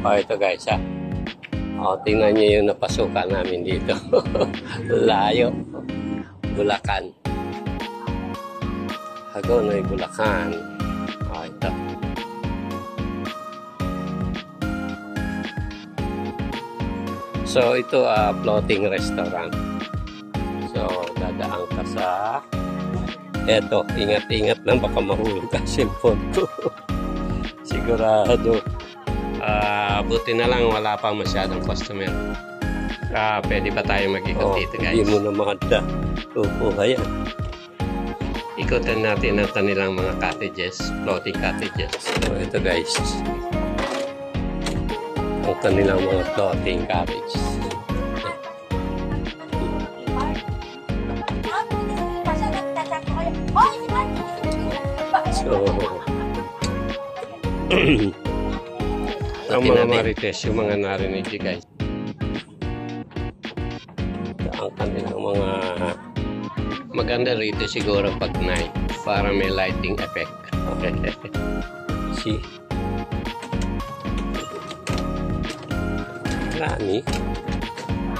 Ito guys ha. Tingnan nyo yung napasukan namin dito. Layo. Bulacan. Hagonoy, Bulacan. Ito. So ito floating restaurant. So dadaan ka sa eto, ingat-ingat lang baka mahulog ka cellphone ko. Sigurado. Buti na lang wala pa masyadong customer. Pwede pa tayo mag-ikot dito guys. Hindi mo na makanda. Yan. Ikutin natin ang kanilang mga cottages, floating cottages. So ito guys. Ang kanilang mga floating cottages. So ang mga marites, yung mga narinig guys. Ang kanilang mga maganda rito siguro pag night para may lighting effect. See? Marami.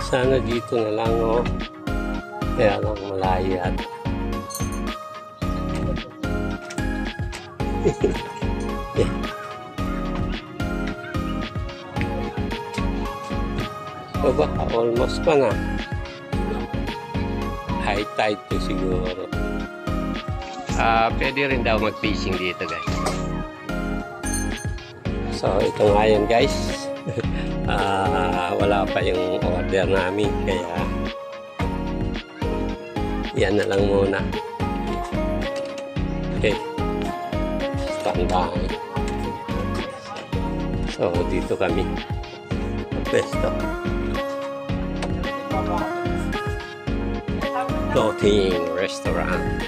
Sana dito na lang kaya lang malayo yan. Baba, almost pa na. High tide to siguro. Pwede rin daw mag-fishing dito guys. So ito nga yun guys. Wala pa yung order namin kaya yan na lang muna. Okay. Stand by. So dito kami. Pesto. Floating restaurant.